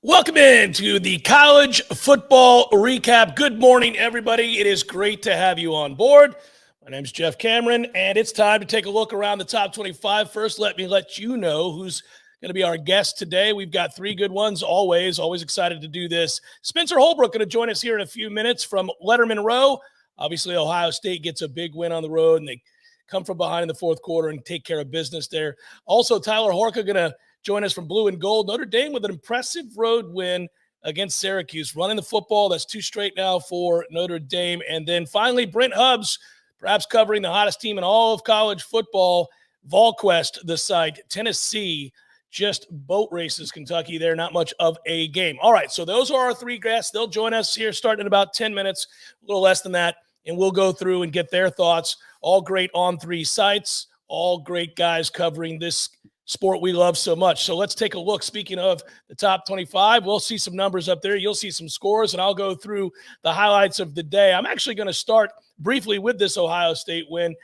Welcome in to the college football recap. Good morning, everybody. It is great to have you on board. My name is Jeff Cameron, and it's time to take a look around the top 25. First, let me let you know who's going to be our guest today. We've got three good ones, always excited to do this. Spencer Holbrook going to join us here in a few minutes from Letterman Row. Obviously, Ohio State gets a big win on the road, and they come from behind in the fourth quarter and take care of business there. Also, Tyler Horka going to join us from Blue and Gold. Notre Dame with an impressive road win against Syracuse, running the football. That's two straight now for Notre Dame. And then finally, Brent Hubbs, perhaps covering the hottest team in all of college football, VolQuest, the site. Tennessee just boat races Kentucky. They're not much of a game. All right, so those are our three guests. They'll join us here starting in about 10 minutes, a little less than that, and we'll go through and get their thoughts. All great on three sites, all great guys covering this sport we love so much. So let's take a look. Speaking of the top 25, we'll see some numbers up there. You'll see some scores, and I'll go through the highlights of the day. I'm actually going to start briefly with this Ohio State win,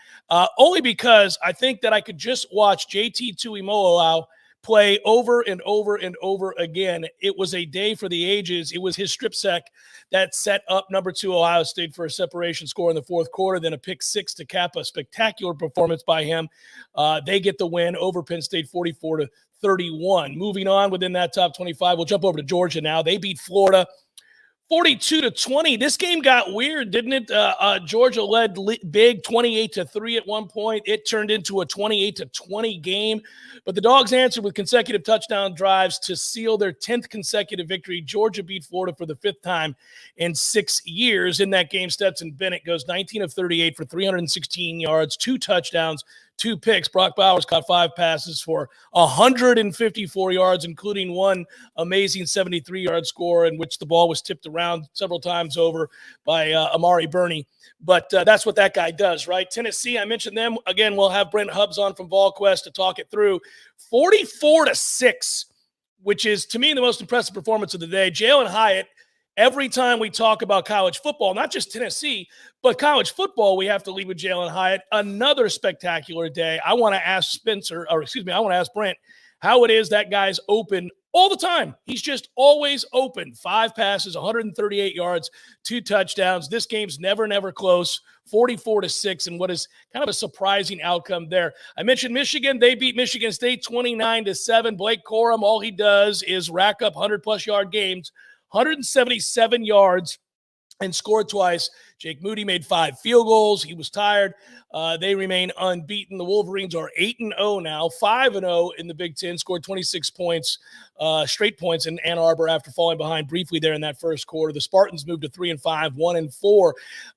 only because I think that I could just watch JT Tuimoloau play over and over and over again. It was a day for the ages. It was his strip sack that set up number 2 Ohio State for a separation score in the fourth quarter, then a pick six to cap a spectacular performance by him. They get the win over Penn State 44-31. Moving on within that top 25, we'll jump over to Georgia now. They beat Florida 42-20. This game got weird, didn't it? Georgia led big 28-3 at one point. It turned into a 28-20 game, but the Dogs answered with consecutive touchdown drives to seal their 10th consecutive victory. Georgia beat Florida for the 5th time in 6 years. In that game, Stetson Bennett goes 19 of 38 for 316 yards, 2 touchdowns, 2 picks. Brock Bowers caught 5 passes for 154 yards, including one amazing 73-yard score in which the ball was tipped around several times over by Amari Burney. But that's what that guy does, right? Tennessee, I mentioned them. Again, we'll have Brent Hubbs on from VolQuest to talk it through. 44-6, which is, to me, the most impressive performance of the day. Jalen Hyatt, every time we talk about college football, not just Tennessee, but college football, we have to lead with Jalen Hyatt. Another spectacular day. I want to ask Brent how it is that guy's open all the time. He's just always open. 5 passes, 138 yards, 2 touchdowns. This game's never close. 44-6, and what is kind of a surprising outcome there. I mentioned Michigan. They beat Michigan State 29-7. Blake Corum, all he does is rack up 100-plus yard games, 177 yards, and scored twice. Jake Moody made 5 field goals. He was tired. They remain unbeaten. The Wolverines are 8-0 now, 5-0 in the Big Ten, scored 26 points, straight points in Ann Arbor after falling behind briefly there in that first quarter. The Spartans moved to 3-5,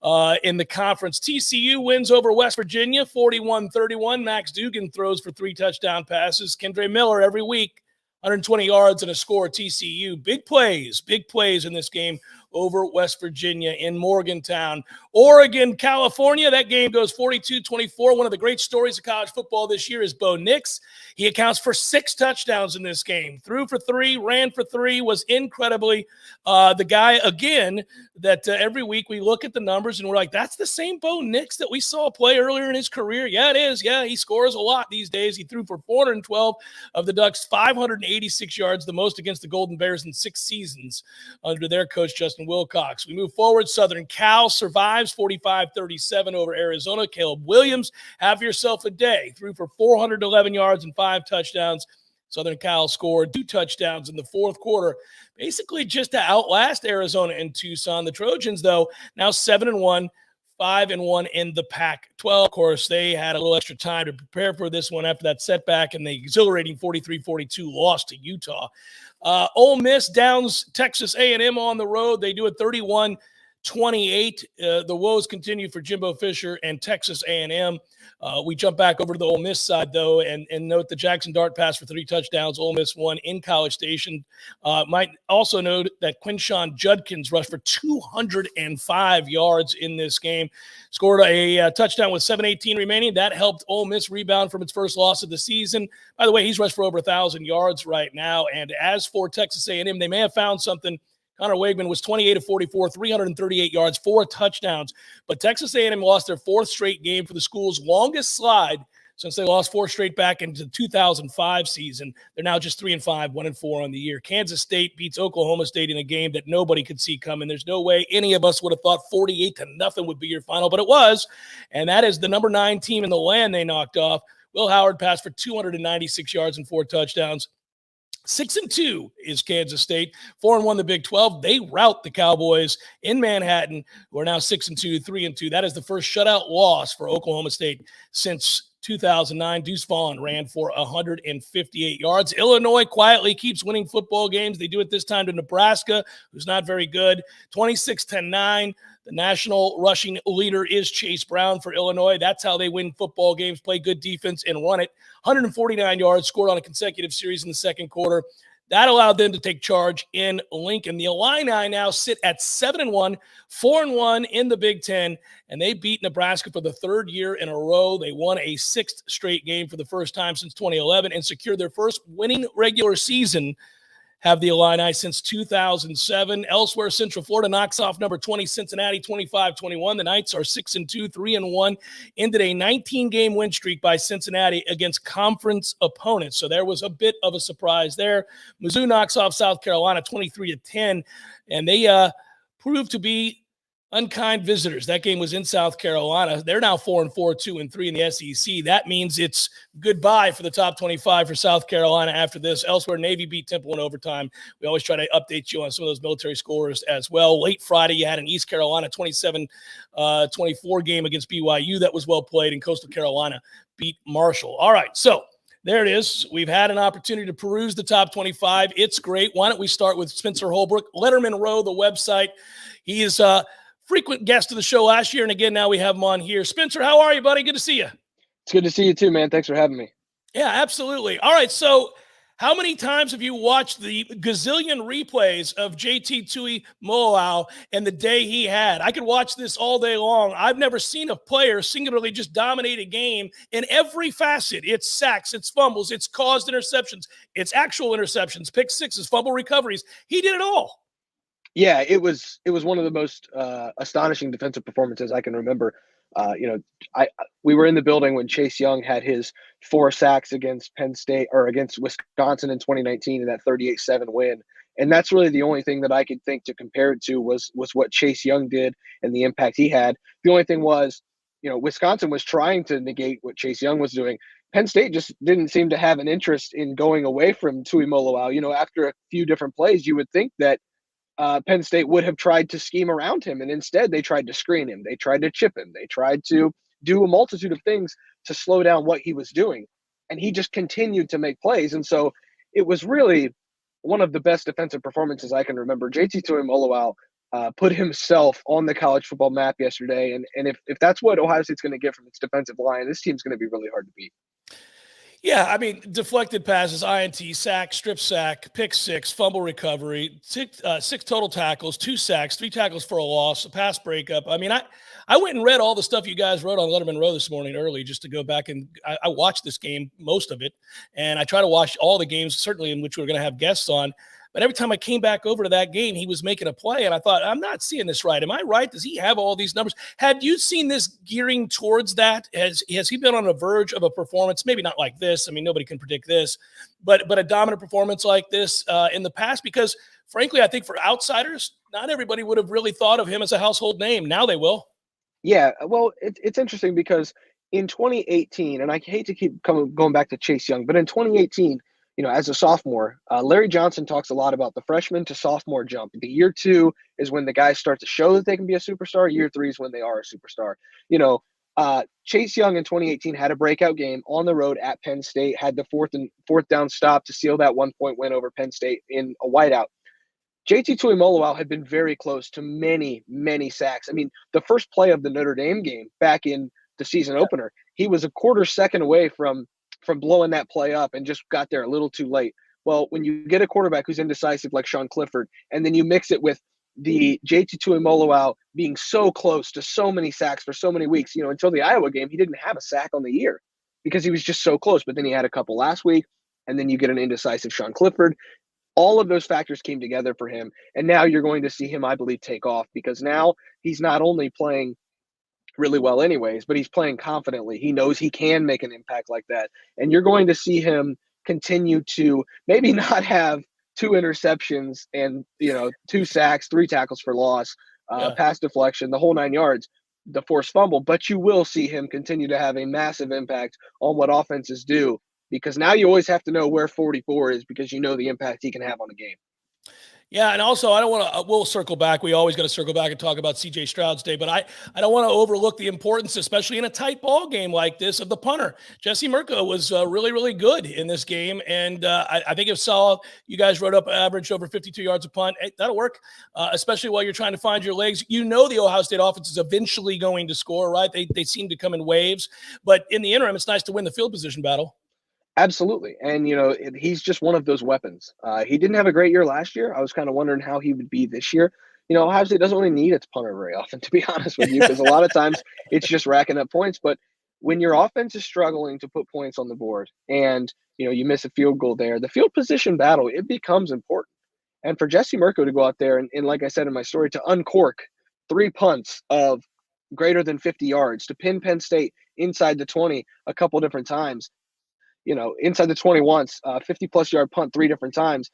1-4 in the conference. TCU wins over West Virginia, 41-31. Max Duggan throws for 3 touchdown passes. Kendre Miller every week, 120 yards and a score. TCU. Big plays in this game over West Virginia in Morgantown. Oregon, California, that game goes 42-24. One of the great stories of college football this year is Bo Nix. He accounts for 6 touchdowns in this game. Threw for 3, ran for 3, was incredibly the guy, again, that every week we look at the numbers and we're like, that's the same Bo Nix that we saw play earlier in his career. Yeah, it is. Yeah, he scores a lot these days. He threw for 412 of the Ducks, 586 yards, the most against the Golden Bears in 6 seasons under their coach, Justin Wilcox. We move forward. Southern Cal survives 45-37 over Arizona. Caleb Williams, have yourself a day. Threw for 411 yards and 5 touchdowns. Southern Cal scored 2 touchdowns in the fourth quarter, basically just to outlast Arizona and Tucson. The Trojans, though, now 7-1, 5-1 in the Pac-12. Of course, they had a little extra time to prepare for this one after that setback and the exhilarating 43-42 loss to Utah. Ole Miss downs Texas A&M on the road. They do it 31-24 28. The woes continue for Jimbo Fisher and Texas A&M. We jump back over to the Ole Miss side, though, and note the Jackson Dart pass for 3 touchdowns. Ole Miss won in College Station. Might also note that Quinshawn Judkins rushed for 205 yards in this game. Scored a touchdown with 7:18 remaining. That helped Ole Miss rebound from its first loss of the season. By the way, he's rushed for over 1,000 yards right now. And as for Texas A&M, they may have found something. Connor Wegman was 28 of 44, 338 yards, 4 touchdowns. But Texas A&M lost their 4th straight game for the school's longest slide since they lost 4 straight back into the 2005 season. They're now just 3-5, 1-4 on the year. Kansas State beats Oklahoma State in a game that nobody could see coming. There's no way any of us would have thought 48-0 would be your final, but it was. And that is the number 9 team in the land they knocked off. Will Howard passed for 296 yards and 4 touchdowns. 6-2 is Kansas State. 4-1 the Big 12. They rout the Cowboys in Manhattan, who are now 6-2, 3-2. That is the first shutout loss for Oklahoma State since 2009. Deuce Vaughn ran for 158 yards. Illinois quietly keeps winning football games. They do it this time to Nebraska, who's not very good. 26-9. The national rushing leader is Chase Brown for Illinois. That's how they win football games, play good defense, and run it. 149 yards scored on a consecutive series in the second quarter. That allowed them to take charge in Lincoln. The Illini now sit at 7-1, 4-1 in the Big Ten, and they beat Nebraska for the 3rd year in a row. They won a 6th straight game for the first time since 2011 and secured their first winning regular season. Have the Illini since 2007. Elsewhere, Central Florida knocks off number 20 Cincinnati 25-21. The Knights are 6-2, 3-1. Ended a 19-game win streak by Cincinnati against conference opponents. So there was a bit of a surprise there. Mizzou knocks off South Carolina 23-10, and they proved to be unkind visitors. That game was in South Carolina. They're now 4-4, 2-3 in the SEC. That means it's goodbye for the top 25 for South Carolina after this. Elsewhere, Navy beat Temple in overtime. We always try to update you on some of those military scores as well. Late Friday, you had an East Carolina 27-24 game against BYU that was well played, and Coastal Carolina beat Marshall. All right, so there it is. We've had an opportunity to peruse the top 25. It's great. Why don't we start with Spencer Holbrook, Letterman Row, the website. He is frequent guest of the show last year, and again, now we have him on here. Spencer, how are you, buddy? Good to see you. It's good to see you too, man. Thanks for having me. Yeah, absolutely. All right, so how many times have you watched the gazillion replays of JT Tui Moau and the day he had? I could watch this all day long. I've never seen a player singularly just dominate a game in every facet. It's sacks, it's fumbles, it's caused interceptions, it's actual interceptions, pick sixes, fumble recoveries. He did it all. Yeah, it was one of the most astonishing defensive performances I can remember. We were in the building when Chase Young had his 4 sacks against Penn State or against Wisconsin in 2019 in that 38-7 win. And that's really the only thing that I could think to compare it to was what Chase Young did and the impact he had. The only thing was, Wisconsin was trying to negate what Chase Young was doing. Penn State just didn't seem to have an interest in going away from Tui Moau. After a few different plays, you would think that Penn State would have tried to scheme around him, and instead they tried to screen him. They tried to chip him. They tried to do a multitude of things to slow down what he was doing, and he just continued to make plays. And so it was really one of the best defensive performances I can remember. JT Tuimoloau put himself on the college football map yesterday, and if that's what Ohio State's going to get from its defensive line, this team's going to be really hard to beat. Yeah, I mean, deflected passes, INT, sack, strip sack, pick six, fumble recovery, six total tackles, 2 sacks, 3 tackles for a loss, a pass breakup. I mean, I went and read all the stuff you guys wrote on Letterman Row this morning early just to go back, and I watched this game, most of it, and I try to watch all the games, certainly in which we're going to have guests on. But every time I came back over to that game, he was making a play, and I thought, I'm not seeing this right. Am I right? Does he have all these numbers? Had you seen this gearing towards that? Has he been on the verge of a performance? Maybe not like this. I mean, nobody can predict this. But a dominant performance like this in the past? Because, frankly, I think for outsiders, not everybody would have really thought of him as a household name. Now they will. Yeah, well, it's interesting because in 2018, and I hate to keep going back to Chase Young, but in 2018, as a sophomore, Larry Johnson talks a lot about the freshman to sophomore jump. The year 2 is when the guys start to show that they can be a superstar. Year 3 is when they are a superstar. Chase Young in 2018 had a breakout game on the road at Penn State, had the fourth down stop to seal that 1-point win over Penn State in a whiteout. JT Tuimoloau had been very close to many, many sacks. I mean, the first play of the Notre Dame game back in the season opener, he was a quarter second away from blowing that play up and just got there a little too late. Well, when you get a quarterback who's indecisive like Sean Clifford, and then you mix it with the JT Tuimoloau being so close to so many sacks for so many weeks, until the Iowa game, he didn't have a sack on the year because he was just so close. But then he had a couple last week, and then you get an indecisive Sean Clifford. All of those factors came together for him, and now you're going to see him, I believe, take off because now he's not only playing really well anyways, but he's playing confidently. He knows he can make an impact like that, and you're going to see him continue to maybe not have 2 interceptions and 2 sacks, 3 tackles for loss, pass deflection, the whole 9 yards, the forced fumble, but you will see him continue to have a massive impact on what offenses do. Because now you always have to know where 44 is because you know the impact he can have on a game. Yeah, and also I don't want to. We'll circle back. We always got to circle back and talk about C.J. Stroud's day, but I don't want to overlook the importance, especially in a tight ball game like this, of the punter. Jesse Mirko was really, really good in this game, and I think if you guys wrote up average over 52 yards a punt. Hey, that'll work, especially while you're trying to find your legs. The Ohio State offense is eventually going to score, right? They seem to come in waves, but in the interim, it's nice to win the field position battle. Absolutely. And, he's just one of those weapons. He didn't have a great year last year. I was kind of wondering how he would be this year. Ohio State doesn't really need its punter very often, to be honest with you, because a lot of times it's just racking up points. But when your offense is struggling to put points on the board and, you miss a field goal there, the field position battle, it becomes important. And for Jesse Mirko to go out there and like I said in my story, to uncork 3 punts of greater than 50 yards, to pin Penn State inside the 20 a couple different times, inside the 20 once, 50-plus yard punt 3 different times.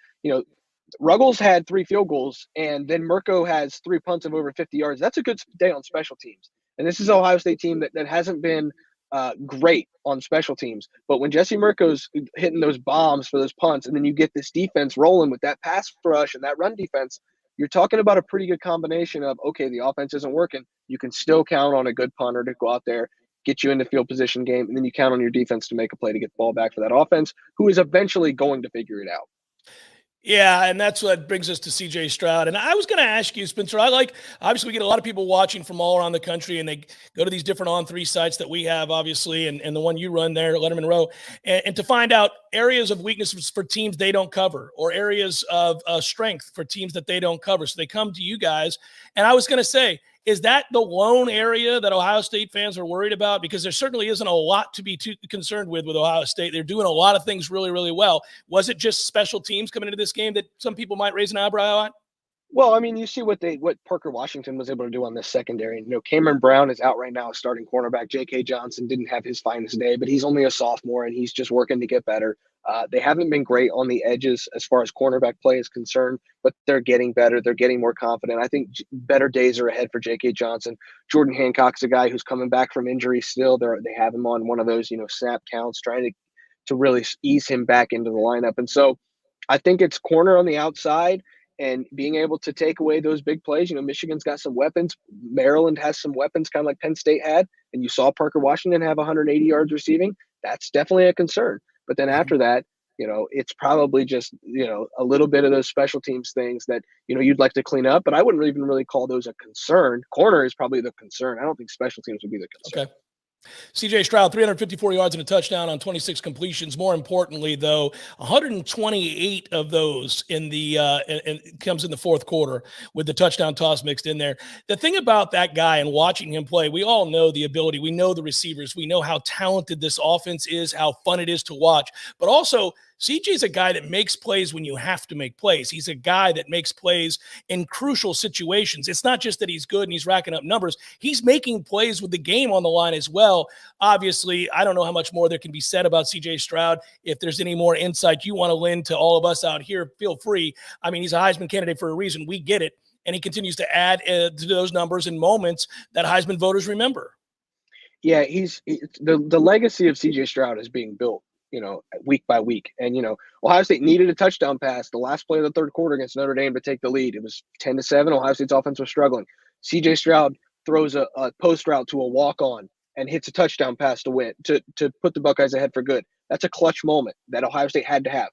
Ruggles had 3 field goals, and then Mirko has 3 punts of over 50 yards. That's a good day on special teams. And this is an Ohio State team that hasn't been great on special teams. But when Jesse Mirko's hitting those bombs for those punts, and then you get this defense rolling with that pass rush and that run defense, you're talking about a pretty good combination of, okay, the offense isn't working. You can still count on a good punter to go out there, get you into field position game, and then you count on your defense to make a play to get the ball back for that offense, who is eventually going to figure it out. Yeah, and that's what brings us to C.J. Stroud. And I was going to ask you, Spencer, obviously we get a lot of people watching from all around the country, and they go to these different On3 sites that we have, obviously, and the one you run there, Letterman Row, and to find out areas of weakness for teams they don't cover or areas of strength for teams that they don't cover. So they come to you guys. And I was going to say, is that the lone area that Ohio State fans are worried about? Because there certainly isn't a lot to be too concerned with Ohio State. They're doing a lot of things really, really well. Was it just special teams coming into this game that some people might raise an eyebrow at? Well, I mean, you see what Parker Washington was able to do on this secondary. Cameron Brown is out right now, starting cornerback. J.K. Johnson didn't have his finest day, but he's only a sophomore, and he's just working to get better. They haven't been great on the edges as far as cornerback play is concerned, but they're getting better. They're getting more confident. I think better days are ahead for J.K. Johnson. Jordan Hancock's a guy who's coming back from injury still. They have him on one of those, snap counts, trying to really ease him back into the lineup. And so I think it's corner on the outside and being able to take away those big plays. Michigan's got some weapons. Maryland has some weapons, kind of like Penn State had. And you saw Parker Washington have 180 yards receiving. That's definitely a concern. But then after that, it's probably just, a little bit of those special teams things that, you'd like to clean up. But I wouldn't even really call those a concern. Corner is probably the concern. I don't think special teams would be the concern. Okay. C.J. Stroud, 354 yards and a touchdown on 26 completions. More importantly, though, 128 of those and comes in the fourth quarter with the touchdown toss mixed in there. The thing about that guy and watching him play, we all know the ability. We know the receivers. We know how talented this offense is, how fun it is to watch. But also, CJ's a guy that makes plays when you have to make plays. He's a guy that makes plays in crucial situations. It's not just that he's good and he's racking up numbers. He's making plays with the game on the line as well. Obviously, I don't know how much more there can be said about CJ Stroud. If there's any more insight you want to lend to all of us out here, feel free. I mean, he's a Heisman candidate for a reason. We get it. And he continues to add to those numbers and moments that Heisman voters remember. Yeah, the legacy of CJ Stroud is being built, week by week. And, Ohio State needed a touchdown pass the last play of the third quarter against Notre Dame to take the lead. It was 10-7. Ohio State's offense was struggling. CJ Stroud throws a post route to a walk-on and hits a touchdown pass to win, to put the Buckeyes ahead for good. That's a clutch moment that Ohio State had to have.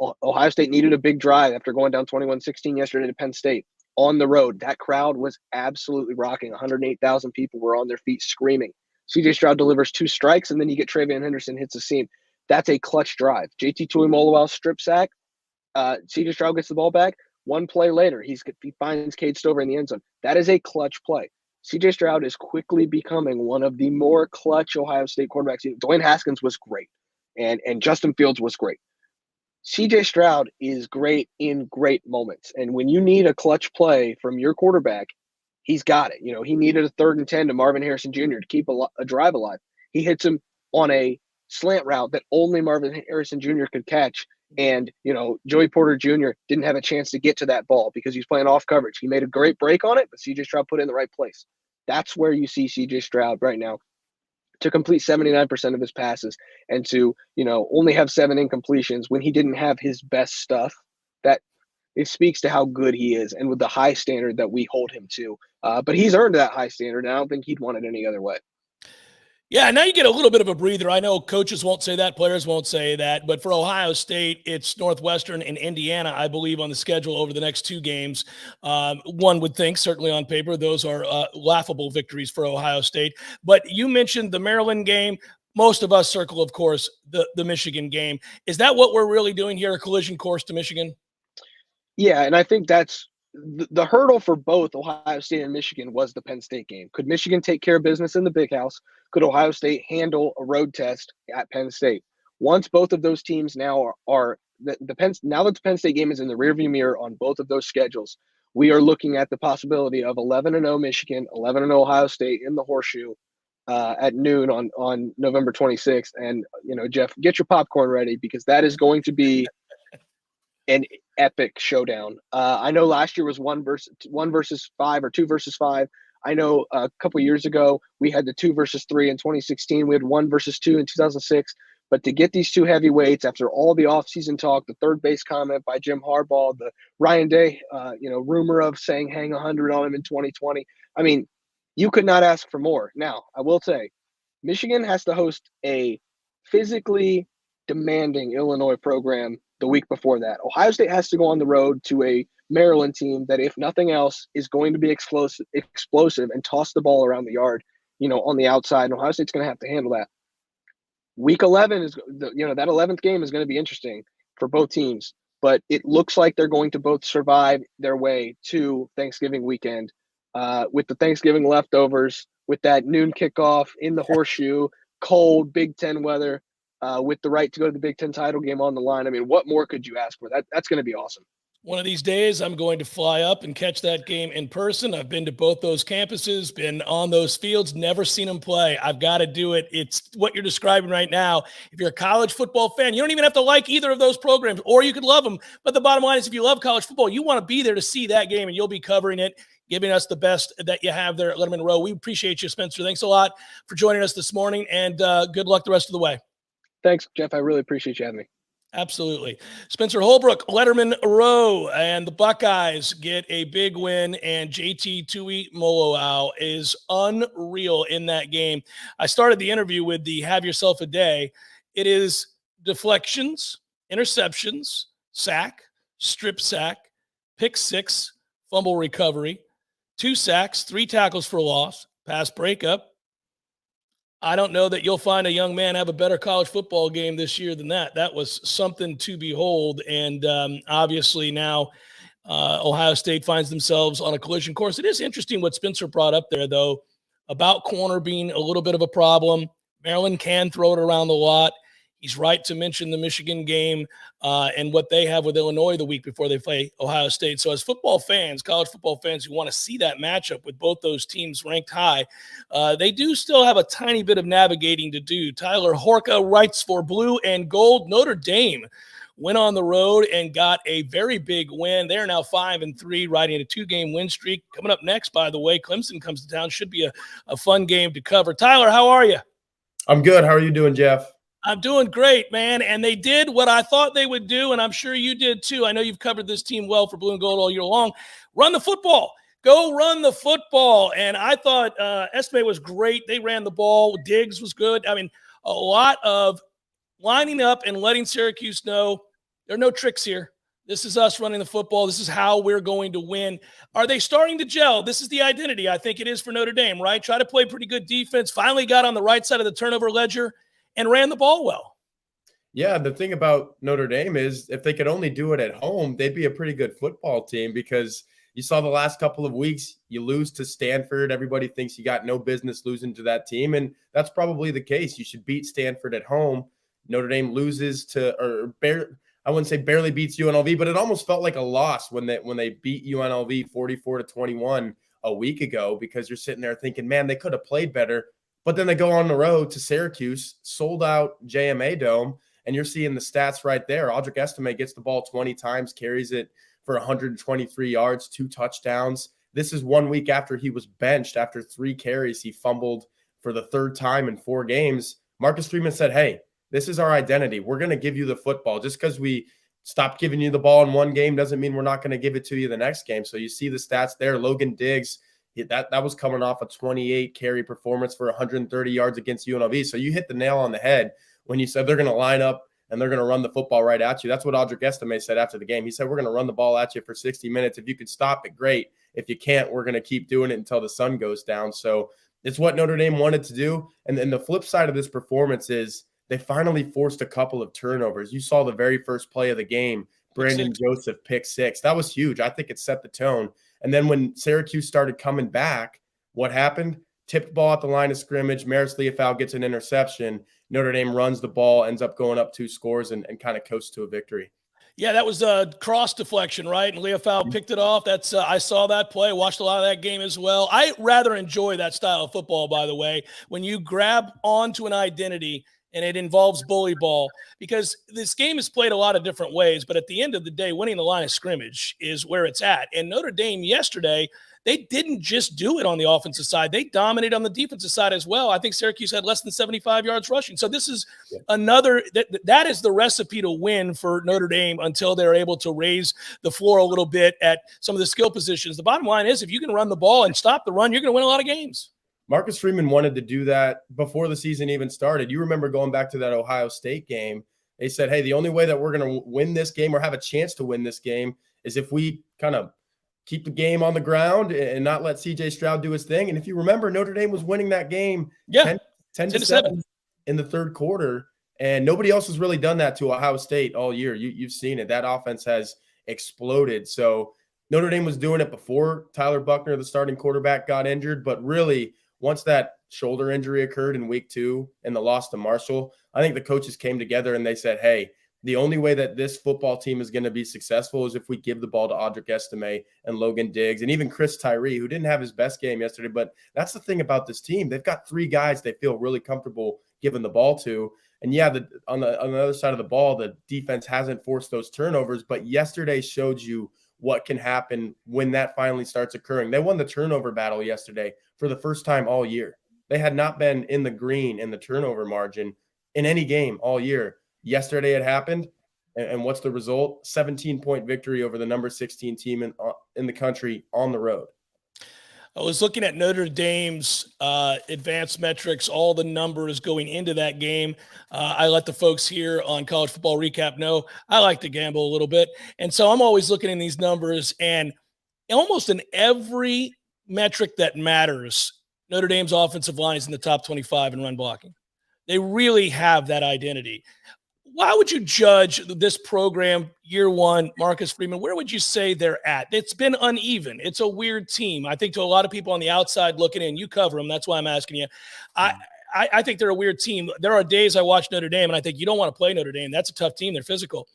Ohio State needed a big drive after going down 21-16 yesterday to Penn State on the road. That crowd was absolutely rocking. 108,000 people were on their feet screaming. CJ Stroud delivers 2 strikes, and then you get Travion Henderson hits a seam. That's a clutch drive. JT Tuimoloau strip sack. CJ Stroud gets the ball back. 1 play later, he finds Cade Stover in the end zone. That is a clutch play. CJ Stroud is quickly becoming one of the more clutch Ohio State quarterbacks. Dwayne Haskins was great, and Justin Fields was great. CJ Stroud is great in great moments. And when you need a clutch play from your quarterback, he's got it. He needed a 3rd and 10 to Marvin Harrison Jr. to keep a drive alive. He hits him on a slant route that only Marvin Harrison Jr. could catch. And, Joey Porter Jr. didn't have a chance to get to that ball because he's playing off coverage. He made a great break on it, but CJ Stroud put it in the right place. That's where you see CJ Stroud right now to complete 79% of his passes and to, only have 7 incompletions when he didn't have his best stuff. That it speaks to how good he is and with the high standard that we hold him to. But he's earned that high standard, and I don't think he'd want it any other way. Yeah, now you get a little bit of a breather. I know coaches won't say that, players won't say that, but for Ohio State, it's Northwestern and Indiana, I believe, on the schedule over the next 2 games. One would think, certainly on paper, those are laughable victories for Ohio State. But you mentioned the Maryland game. Most of us circle, of course, the Michigan game. Is that what we're really doing here, a collision course to Michigan? Yeah, and I think that's the hurdle for both Ohio State and Michigan was the Penn State game. Could Michigan take care of business in the Big House? Could Ohio State handle a road test at Penn State? Once both of those teams now now that the Penn State game is in the rearview mirror on both of those schedules, we are looking at the possibility of 11-0 Michigan, 11-0 Ohio State in the Horseshoe at noon on November 26th. And Jeff, get your popcorn ready because that is going to be an epic showdown. I know last year was 1 versus 5 or 2 versus 5. I know a couple years ago we had the 2 versus 3 in 2016. We had 1 versus 2 in 2006. But to get these 2 heavyweights after all the offseason talk, the third base comment by Jim Harbaugh, the Ryan Day, rumor of saying hang 100 on him in 2020. I mean, you could not ask for more. Now, I will say, Michigan has to host a physically demanding Illinois program the week before that. Ohio State has to go on the road to a Maryland team that, if nothing else, is going to be explosive and toss the ball around the yard, on the outside. And Ohio State's going to have to handle that. Week 11 is, that 11th game is going to be interesting for both teams, but it looks like they're going to both survive their way to Thanksgiving weekend with the Thanksgiving leftovers, with that noon kickoff in the Horseshoe, cold Big Ten weather. With the right to go to the Big Ten title game on the line. I mean, what more could you ask for? That's going to be awesome. One of these days, I'm going to fly up and catch that game in person. I've been to both those campuses, been on those fields, never seen them play. I've got to do it. It's what you're describing right now. If you're a college football fan, you don't even have to like either of those programs, or you could love them. But the bottom line is, if you love college football, you want to be there to see that game, and you'll be covering it, giving us the best that you have there at Letterman Row. We appreciate you, Spencer. Thanks a lot for joining us this morning, and good luck the rest of the way. Thanks, Jeff. I really appreciate you having me. Absolutely. Spencer Holbrook, Letterman Row, and the Buckeyes get a big win, and JT Tuimoloau is unreal in that game. I started the interview with the have yourself a day. It is deflections, interceptions, sack, strip sack, pick 6, fumble recovery, 2 sacks, 3 tackles for loss, pass breakup. I don't know that you'll find a young man have a better college football game this year than that. That was something to behold. And obviously now Ohio State finds themselves on a collision course. It is interesting what Spencer brought up there, though, about corner being a little bit of a problem. Maryland can throw it around the lot. He's right to mention the Michigan game and what they have with Illinois the week before they play Ohio State. So as football fans, college football fans who want to see that matchup with both those teams ranked high, they do still have a tiny bit of navigating to do. Tyler Horka writes for Blue and Gold. Notre Dame went on the road and got a very big win. They're now 5-3, riding a 2-game win streak. Coming up next, by the way, Clemson comes to town. Should be a fun game to cover. Tyler, how are you? I'm good. How are you doing, Jeff? I'm doing great, man. And they did what I thought they would do, and I'm sure you did too. I know you've covered this team well for Blue and Gold all year long. Run the football. Go run the football. And I thought Esme was great. They ran the ball. Diggs was good. I mean, a lot of lining up and letting Syracuse know There are no tricks here. This is us running the football. This is how we're going to win. Are they starting to gel? This is the identity, I think it is, for Notre Dame, right? Try to play pretty good defense, finally got on the right side of the turnover ledger and ran the ball well. Yeah, the thing about Notre Dame is if they could only do it at home, they'd be a pretty good football team because you saw the last couple of weeks, you lose to Stanford. Everybody thinks you got no business losing to that team, and that's probably the case. You should beat Stanford at home. Notre Dame loses I wouldn't say barely beats UNLV, but it almost felt like a loss when they beat UNLV 44-21 a week ago because you're sitting there thinking, man, they could have played better. But then they go on the road to Syracuse, sold out JMA Dome, and you're seeing the stats right there. Audric Estime gets the ball 20 times, carries it for 123 yards, 2 touchdowns. This is 1 week after he was benched. After 3 carries, he fumbled for the 3rd time in 4 games. Marcus Freeman said, hey, this is our identity. We're going to give you the football. Just because we stopped giving you the ball in one game doesn't mean we're not going to give it to you the next game. So you see the stats there. Logan Diggs, that was coming off a 28 carry performance for 130 yards against UNLV. So you hit the nail on the head when you said they're going to line up and they're going to run the football right at you. That's what Audric Estime said after the game. He said, we're going to run the ball at you for 60 minutes. If you could stop it, great. If you can't, we're going to keep doing it until the sun goes down. So it's what Notre Dame wanted to do. And then the flip side of this performance is they finally forced a couple of turnovers. You saw the very first play of the game, Brandon Joseph pick 6. That was huge. I think it set the tone. And then when Syracuse started coming back, what happened? Tipped ball at the line of scrimmage. Maris Leofau gets an interception. Notre Dame runs the ball, ends up going up 2 scores and kind of coasts to a victory. Yeah, that was a cross deflection, right? And Leofau picked it off. That's I saw that play, watched a lot of that game as well. I rather enjoy that style of football, by the way, when you grab onto an identity and it involves bully ball, because this game is played a lot of different ways, but at the end of the day, winning the line of scrimmage is where it's at. And Notre Dame yesterday, they didn't just do it on the offensive side. They dominated on the defensive side as well. I think Syracuse had less than 75 yards rushing. So this is another – that is the recipe to win for Notre Dame until they're able to raise the floor a little bit at some of the skill positions. The bottom line is if you can run the ball and stop the run, you're going to win a lot of games. Marcus Freeman wanted to do that before the season even started. You remember going back to that Ohio State game, they said, hey, the only way that we're going to win this game or have a chance to win this game is if we kind of keep the game on the ground and not let C.J. Stroud do his thing. And if you remember, Notre Dame was winning that game 10-7 in the 3rd quarter, and nobody else has really done that to Ohio State all year. You've seen it. That offense has exploded. So Notre Dame was doing it before Tyler Buckner, the starting quarterback, got injured, but really – once that shoulder injury occurred in week 2 and the loss to Marshall, I think the coaches came together and they said, hey, the only way that this football team is going to be successful is if we give the ball to Audric Estime and Logan Diggs and even Chris Tyree, who didn't have his best game yesterday. But that's the thing about this team. They've got 3 guys they feel really comfortable giving the ball to. And yeah, on the other side of the ball, the defense hasn't forced those turnovers, but yesterday showed you what can happen when that finally starts occurring. They won the turnover battle yesterday for the first time all year. They had not been in the green in the turnover margin in any game all year. Yesterday it happened, and what's the result? 17-point victory over the number 16 team in the country on the road. I was looking at Notre Dame's advanced metrics, all the numbers going into that game. I let the folks here on College Football Recap know I like to gamble a little bit. And so I'm always looking in these numbers, and almost in every metric that matters, Notre Dame's offensive line is in the top 25 in run blocking. They really have that identity. Why would you judge this program year 1, Marcus Freeman? Where would you say they're at? It's been uneven. It's a weird team. I think to a lot of people on the outside looking in, you cover them. That's why I'm asking you. I think they're a weird team. There are days I watch Notre Dame and I think you don't want to play Notre Dame. That's a tough team. They're physical.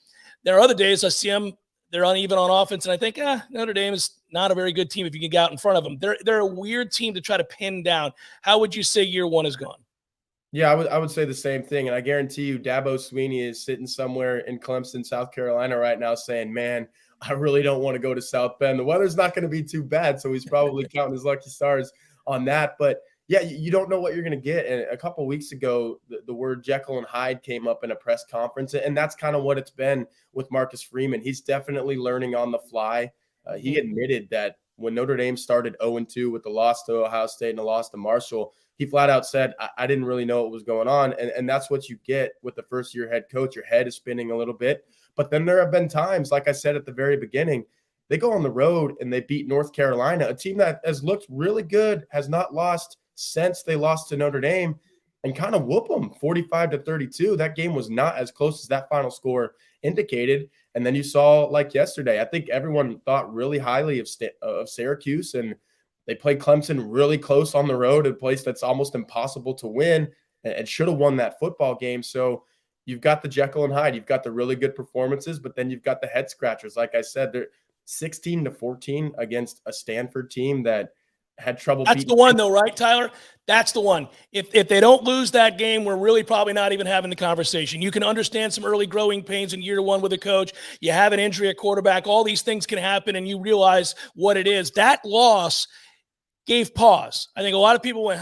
There are other days I see them. They're uneven on offense, and I think Notre Dame is not a very good team if you can get out in front of them. They're a weird team to try to pin down. How would you say year 1 is gone? Yeah, I would say the same thing. And I guarantee you Dabo Swinney is sitting somewhere in Clemson, South Carolina right now saying, man, I really don't want to go to South Bend. The weather's not going to be too bad, so he's probably counting his lucky stars on that. But, yeah, you don't know what you're going to get. And a couple of weeks ago, the word Jekyll and Hyde came up in a press conference, and that's kind of what it's been with Marcus Freeman. He's definitely learning on the fly. He admitted that when Notre Dame started 0-2 with the loss to Ohio State and the loss to Marshall, he flat out said, I didn't really know what was going on. And that's what you get with the first-year head coach. Your head is spinning a little bit. But then there have been times, like I said at the very beginning, they go on the road and they beat North Carolina, a team that has looked really good, has not lost since they lost to Notre Dame, and kind of whoop them 45-32. That game was not as close as that final score indicated. And then you saw, like yesterday, I think everyone thought really highly of Syracuse, and they played Clemson really close on the road, a place that's almost impossible to win, and should have won that football game. So you've got the Jekyll and Hyde, you've got the really good performances, but then you've got the head scratchers. Like I said, they're 16-14 against a Stanford team that had trouble. That's the one, though, right, Tyler? That's the one. If they don't lose that game, we're really probably not even having the conversation. You can understand some early growing pains in year one with a coach. You have an injury at quarterback. All these things can happen, and you realize what it is. That loss gave pause. I think a lot of people went,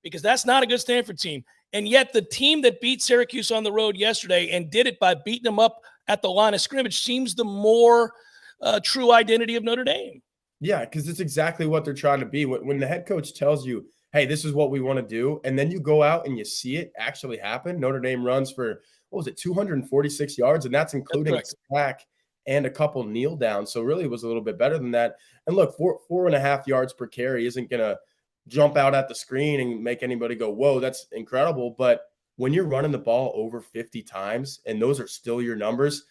because that's not a good Stanford team. And yet the team that beat Syracuse on the road yesterday and did it by beating them up at the line of scrimmage seems the more true identity of Notre Dame. Yeah, because it's exactly what they're trying to be. When the head coach tells you, hey, this is what we want to do, and then you go out and you see it actually happen. Notre Dame runs for, 246 yards, and that's including a sack and a couple kneel downs. So really it was a little bit better than that. And look, 4.5 yards per carry isn't going to jump out at the screen and make anybody go, whoa, that's incredible. But when you're running the ball over 50 times and those are still your numbers,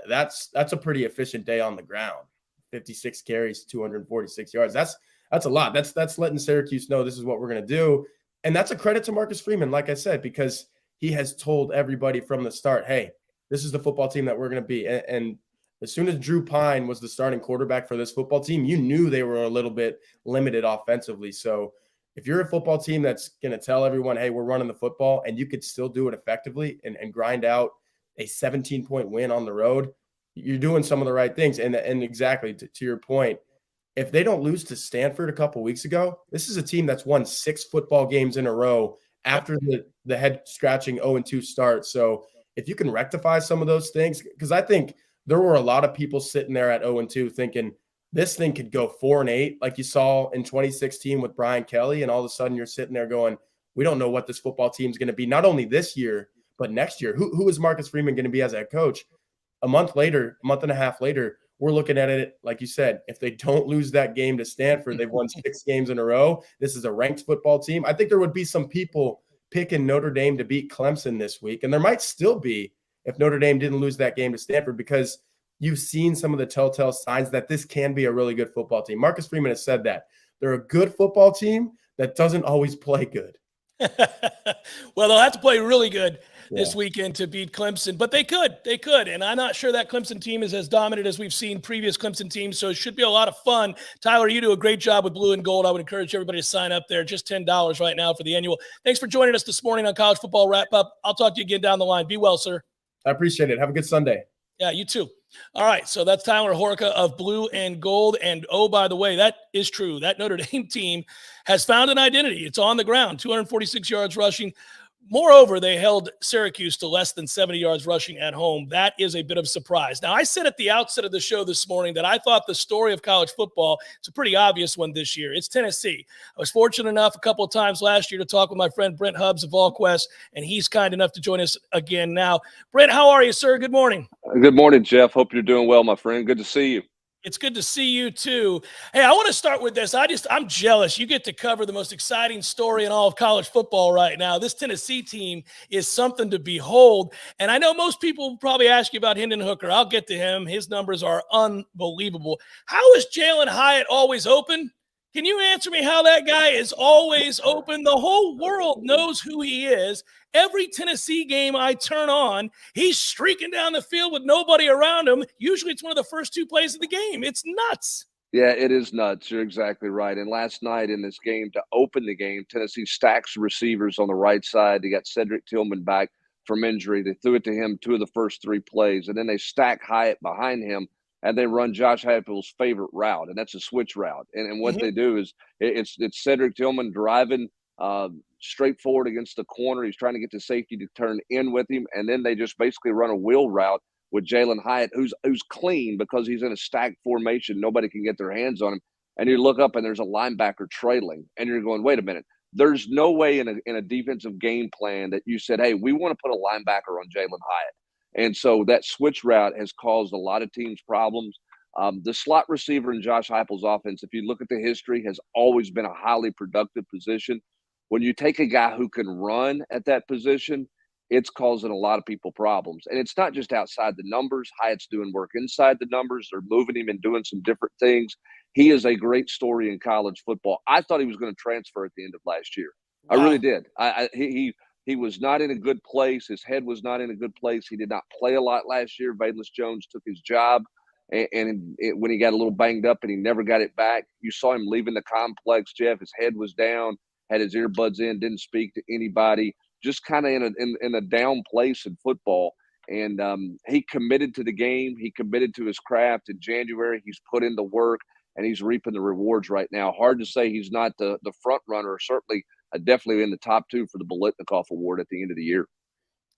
that's a pretty efficient day on the ground. 56 carries, 246 yards. That's a lot. That's letting Syracuse know this is what we're going to do. And that's a credit to Marcus Freeman, like I said, because he has told everybody from the start, hey, this is the football team that we're going to be. And as soon as Drew Pine was the starting quarterback for this football team, you knew they were a little bit limited offensively. So if you're a football team that's going to tell everyone, hey, we're running the football, and you could still do it effectively and grind out a 17-point win on the road, you're doing some of the right things. And exactly to your point, if they don't lose to Stanford a couple weeks ago, this is a team that's won 6 football games in a row after the head scratching 0-2 start. So if you can rectify some of those things, because I think there were a lot of people sitting there at 0-2 thinking this thing could go 4-8, like you saw in 2016 with Brian Kelly. And all of a sudden you're sitting there going, we don't know what this football team is going to be, not only this year, but next year. Who is Marcus Freeman going to be as a head coach? A month and a half later, we're looking at it, like you said, if they don't lose that game to Stanford, they've won 6 games in a row. This is a ranked football team. I think there would be some people picking Notre Dame to beat Clemson this week, and there might still be if Notre Dame didn't lose that game to Stanford, because you've seen some of the telltale signs that this can be a really good football team. Marcus Freeman has said that. They're a good football team that doesn't always play good. Well, they'll have to play really good this weekend to beat Clemson, but they could. And I'm not sure that Clemson team is as dominant as we've seen previous Clemson teams. So it should be a lot of fun. Tyler, you do a great job with Blue and Gold. I would encourage everybody to sign up there. Just $10 right now for the annual. Thanks for joining us this morning on College Football Wrap Up. I'll talk to you again down the line. Be well, sir. I appreciate it. Have a good Sunday. Yeah, you too. All right, so that's Tyler Horka of Blue and Gold. And, oh, by the way, that is true. That Notre Dame team has found an identity. It's on the ground, 246 yards rushing. Moreover, they held Syracuse to less than 70 yards rushing at home. That is a bit of a surprise. Now, I said at the outset of the show this morning that I thought the story of college football, it's a pretty obvious one this year. It's Tennessee. I was fortunate enough a couple of times last year to talk with my friend Brent Hubbs of VolQuest, and he's kind enough to join us again now. Brent, how are you, sir? Good morning. Good morning, Jeff. Hope you're doing well, my friend. Good to see you. It's good to see you too. Hey, I want to start with this. I'm jealous. You get to cover the most exciting story in all of college football right now. This Tennessee team is something to behold. And I know most people will probably ask you about Hendon Hooker. I'll get to him. His numbers are unbelievable. How is Jalen Hyatt always open? Can you answer me how that guy is always open? The whole world knows who he is. Every Tennessee game I turn on, he's streaking down the field with nobody around him. Usually it's one of the first 2 plays of the game. It's nuts. Yeah, it is nuts. You're exactly right. And last night in this game, to open the game, Tennessee stacks receivers on the right side. They got Cedric Tillman back from injury. They threw it to him 2 of the first 3 plays. And then they stack Hyatt behind him, and they run Josh Heupel's favorite route, and that's a switch route. And what they do is it's Cedric Tillman driving straight forward against the corner. He's trying to get the safety to turn in with him, and then they just basically run a wheel route with Jalen Hyatt, who's clean because he's in a stacked formation. Nobody can get their hands on him. And you look up, and there's a linebacker trailing, and you're going, wait a minute. There's no way in a defensive game plan that you said, hey, we want to put a linebacker on Jalen Hyatt. And so that switch route has caused a lot of teams problems. The slot receiver in Josh Heupel's offense, if you look at the history, has always been a highly productive position. When you take a guy who can run at that position, it's causing a lot of people problems. And it's not just outside the numbers. Hyatt's doing work inside the numbers. They're moving him and doing some different things. He is a great story in college football. I thought he was going to transfer at the end of last year. I really did. He was not in a good place. His head was not in a good place. He did not play a lot last year. Valus Jones took his job. And when he got a little banged up and he never got it back, you saw him leaving the complex, Jeff. His head was down, had his earbuds in, didn't speak to anybody, just kind of in a down place in football. And he committed to the game. He committed to his craft in January. He's put in the work, and he's reaping the rewards right now. Hard to say he's not the front runner, certainly definitely in the top two for the Biletnikoff Award at the end of the year.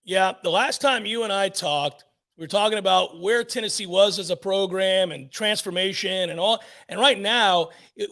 Yeah, the last time you and I talked, we were talking about where Tennessee was as a program and transformation and all. And right now,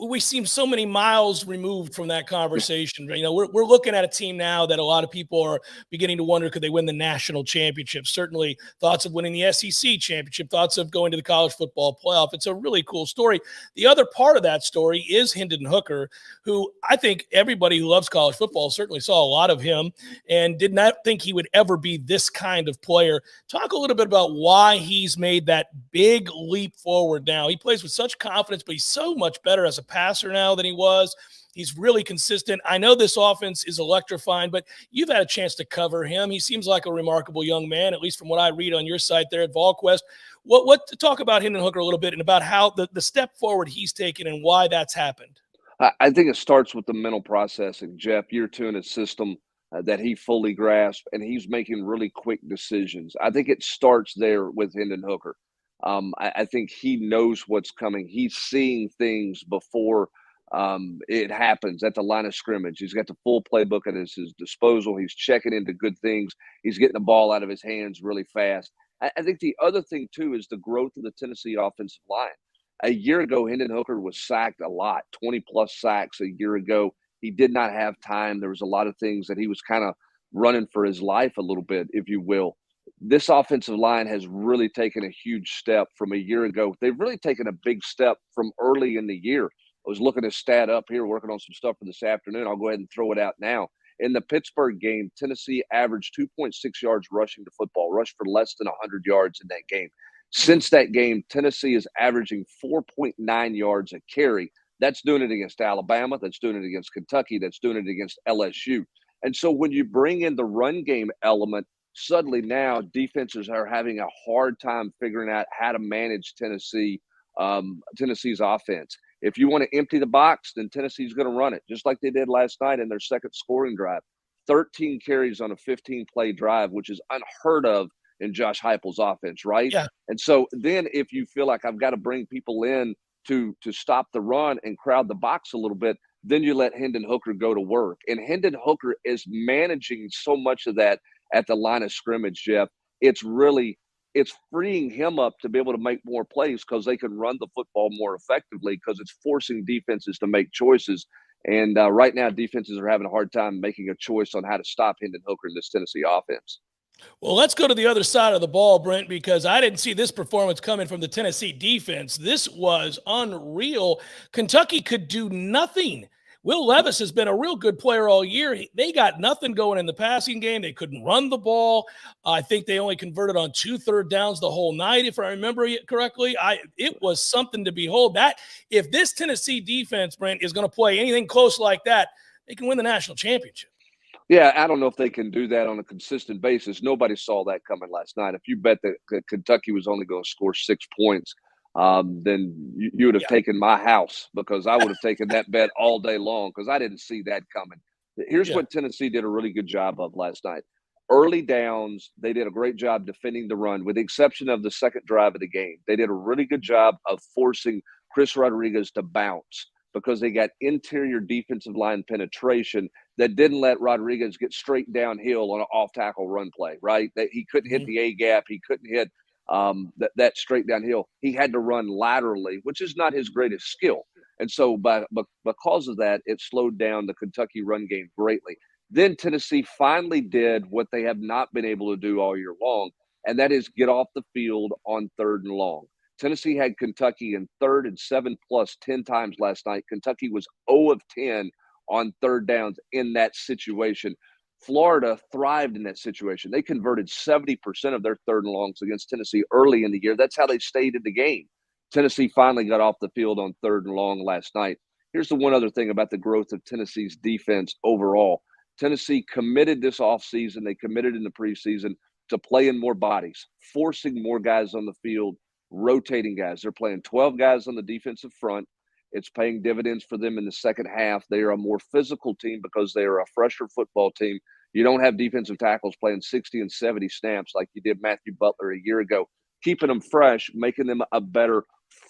we seem so many miles removed from that conversation. You know, we're looking at a team now that a lot of people are beginning to wonder, could they win the national championship? Certainly thoughts of winning the SEC championship, thoughts of going to the college football playoff. It's a really cool story. The other part of that story is Hendon Hooker, who I think everybody who loves college football certainly saw a lot of him and did not think he would ever be this kind of player. Talk a little bit about why he's made that big leap forward now. He plays with such confidence, but he's so much better as a passer now than he was. He's really consistent. I know this offense is electrifying, but you've had a chance to cover him. He seems like a remarkable young man, at least from what I read on your site there at VolQuest. What to talk about Hendon Hooker a little bit and about how the step forward he's taken and why that's happened? I think it starts with the mental processing, Jeff. Year two in a system that he fully grasped, and he's making really quick decisions. I think it starts there with Hendon Hooker. I think he knows what's coming. He's seeing things before it happens at the line of scrimmage. He's got the full playbook at his disposal. He's checking into good things. He's getting the ball out of his hands really fast. I think the other thing, too, is the growth of the Tennessee offensive line. A year ago, Hendon Hooker was sacked a lot, 20-plus sacks a year ago. He did not have time. There was a lot of things that he was kind of running for his life a little bit, if you will. This offensive line has really taken a huge step from a year ago. They've really taken a big step from early in the year. I was looking at stat up here, working on some stuff for this afternoon. I'll go ahead and throw it out now. In the Pittsburgh game, Tennessee averaged 2.6 yards rushing the football, rushed for less than 100 yards in that game. Since that game, Tennessee is averaging 4.9 yards a carry. That's doing it against Alabama. That's doing it against Kentucky. That's doing it against LSU. And so when you bring in the run game element, suddenly now defenses are having a hard time figuring out how to manage Tennessee's offense. If you want to empty the box, then Tennessee's going to run it, just like they did last night in their second scoring drive. 13 carries on a 15-play drive, which is unheard of in Josh Heupel's offense, right? Yeah. And so then if you feel like I've got to bring people in to stop the run and crowd the box a little bit, then you let Hendon Hooker go to work. And Hendon Hooker is managing so much of that at the line of scrimmage, Jeff. It's freeing him up to be able to make more plays because they can run the football more effectively because it's forcing defenses to make choices. And right now, defenses are having a hard time making a choice on how to stop Hendon Hooker in this Tennessee offense. Well, let's go to the other side of the ball, Brent, because I didn't see this performance coming from the Tennessee defense. This was unreal. Kentucky could do nothing. Will Levis has been a real good player all year. They got nothing going in the passing game. They couldn't run the ball. I think they only converted on 2 third downs the whole night, if I remember it correctly. It was something to behold. That if this Tennessee defense, Brent, is going to play anything close like that, they can win the national championship. Yeah, I don't know if they can do that on a consistent basis. Nobody saw that coming last night. If you bet that Kentucky was only going to score 6 points, then you would have taken my house because I would have taken that bet all day long because I didn't see that coming. Here's what Tennessee did a really good job of last night. Early downs, they did a great job defending the run, with the exception of the second drive of the game. They did a really good job of forcing Chris Rodriguez to bounce because they got interior defensive line penetration that didn't let Rodriguez get straight downhill on an off-tackle run play, right? He couldn't hit the A-gap. He couldn't hit that straight downhill. He had to run laterally, which is not his greatest skill. And so because of that, it slowed down the Kentucky run game greatly. Then Tennessee finally did what they have not been able to do all year long. and that is get off the field on 3rd and long. Tennessee had Kentucky in 3rd and 7+ 10 times last night. Kentucky was 0 of 10 on 3rd downs in that situation. Florida thrived in that situation. They converted 70% of their 3rd and longs against Tennessee early in the year. That's how they stayed in the game. Tennessee finally got off the field on 3rd and long last night. Here's the one other thing about the growth of Tennessee's defense overall. Tennessee committed this offseason, they committed in the preseason to playing more bodies, forcing more guys on the field, rotating guys. They're playing 12 guys on the defensive front. It's paying dividends for them in the second half. They are a more physical team because they are a fresher football team. You don't have defensive tackles playing 60 and 70 snaps like you did Matthew Butler a year ago, keeping them fresh, making them a better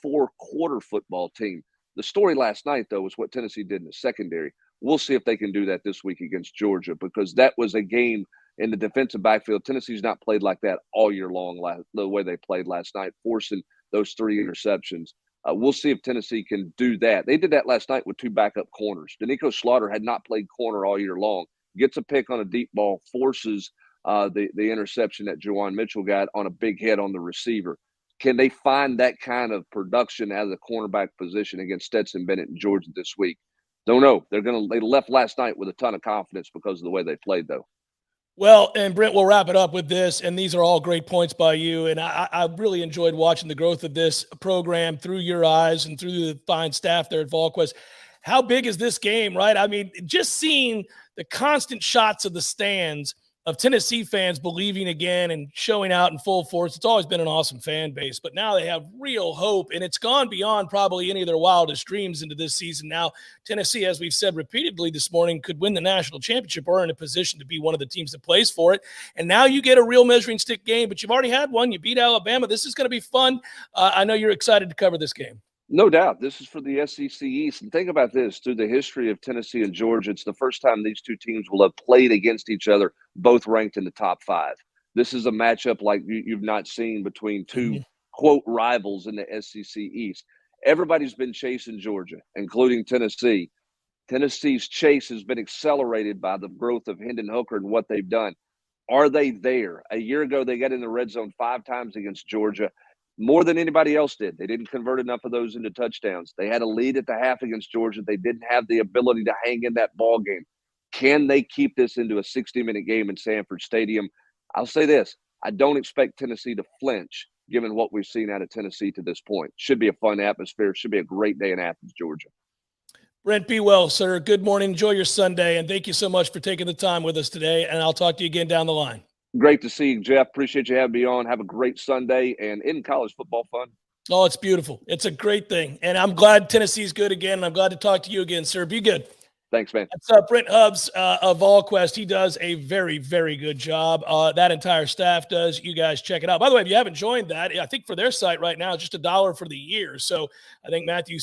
4-quarter football team. The story last night, though, was what Tennessee did in the secondary. We'll see if they can do that this week against Georgia, because that was a game in the defensive backfield. Tennessee's not played like that all year long, the way they played last night, forcing those 3 interceptions. We'll see if Tennessee can do that. They did that last night with 2 backup corners. Danico Slaughter had not played corner all year long. Gets a pick on a deep ball, forces the interception that Juwan Mitchell got on a big hit on the receiver. Can they find that kind of production out of the cornerback position against Stetson Bennett and Georgia this week? Don't know. They left last night with a ton of confidence because of the way they played, though. Well, and Brent, we'll wrap it up with this, and these are all great points by you, and I really enjoyed watching the growth of this program through your eyes and through the fine staff there at VolQuest. How big is this game, right? I mean, just seeing the constant shots of the stands of Tennessee fans believing again and showing out in full force. It's always been an awesome fan base, but now they have real hope, and it's gone beyond probably any of their wildest dreams into this season. Now, Tennessee, as we've said repeatedly this morning, could win the national championship or in a position to be one of the teams that plays for it. And now you get a real measuring stick game, but you've already had one. You beat Alabama. This is going to be fun. I know you're excited to cover this game. No doubt. This is for the SEC East. And think about this. Through the history of Tennessee and Georgia, it's the first time these two teams will have played against each other, both ranked in the top 5. This is a matchup like you've not seen between two, quote, rivals in the SEC East. Everybody's been chasing Georgia, including Tennessee. Tennessee's chase has been accelerated by the growth of Hendon Hooker and what they've done. Are they there? A year ago, they got in the red zone 5 times against Georgia. More than anybody else did. They didn't convert enough of those into touchdowns. They had a lead at the half against Georgia. They didn't have the ability to hang in that ball game. Can they keep this into a 60-minute game in Sanford Stadium? I'll say this. I don't expect Tennessee to flinch, given what we've seen out of Tennessee to this point. Should be a fun atmosphere. Should be a great day in Athens, Georgia. Brent, be well, sir. Good morning. Enjoy your Sunday, and thank you so much for taking the time with us today, and I'll talk to you again down the line. Great to see you, Jeff. Appreciate you having me on. Have a great Sunday. And in college football fun? Oh, it's beautiful. It's a great thing. And I'm glad Tennessee's good again. And I'm glad to talk to you again, sir. Be good. Thanks, man. That's Brent Hubbs of VolQuest. He does a very, very good job. That entire staff does. You guys check it out. By the way, if you haven't joined that, I think for their site right now, it's just $1 for the year. So I think Matthew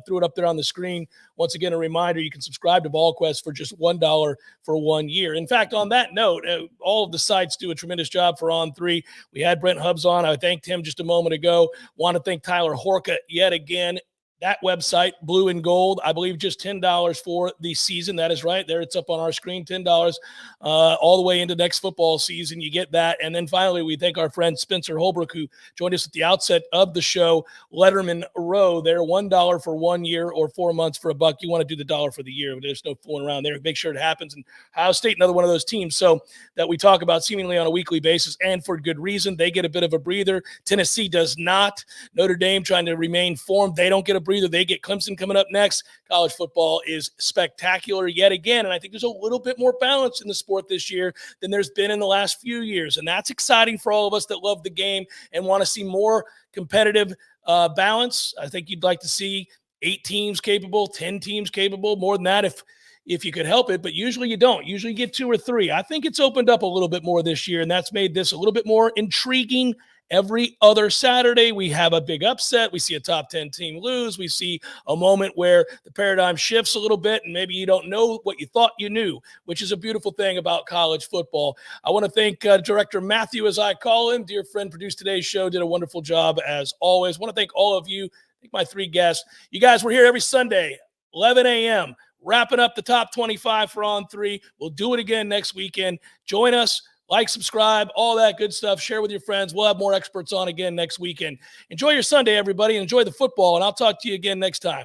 threw it up there on the screen. Once again, a reminder, you can subscribe to VolQuest for just $1 for 1 year. In fact, on that note, all of the sites do a tremendous job for On3. We had Brent Hubbs on. I thanked him just a moment ago. Want to thank Tyler Horka yet again. That website, Blue and Gold, I believe just $10 for the season. That is right. There, it's up on our screen, $10 all the way into next football season. You get that. And then finally, we thank our friend Spencer Holbrook, who joined us at the outset of the show. Letterman Row, there, $1 for 1 year or 4 months for $1. You want to do the $1 for the year. There's no fooling around there. Make sure it happens. And Ohio State, another one of those teams so that we talk about seemingly on a weekly basis, and for good reason. They get a bit of a breather. Tennessee does not. Notre Dame trying to remain formed. They don't get a breather. They get Clemson coming up next. College football is spectacular yet again, and I think there's a little bit more balance in the sport this year than there's been in the last few years, and that's exciting for all of us that love the game and want to see more competitive balance. I think you'd like to see 8 teams capable, 10 teams capable, more than that if you could help it, but usually you don't. Usually you get 2 or 3. I think it's opened up a little bit more this year, and that's made this a little bit more intriguing. Every other Saturday, we have a big upset. We see a top 10 team lose. We see a moment where the paradigm shifts a little bit, and maybe you don't know what you thought you knew, which is a beautiful thing about college football. I want to thank Director Matthew, as I call him. Dear friend, produced today's show, did a wonderful job as always. I want to thank all of you. Thank my 3 guests. You guys were here every Sunday, 11 a.m., wrapping up the top 25 for On3. We'll do it again next weekend. Join us Like, subscribe, all that good stuff. Share with your friends. We'll have more experts on again next weekend. Enjoy your Sunday, everybody. Enjoy the football, and I'll talk to you again next time.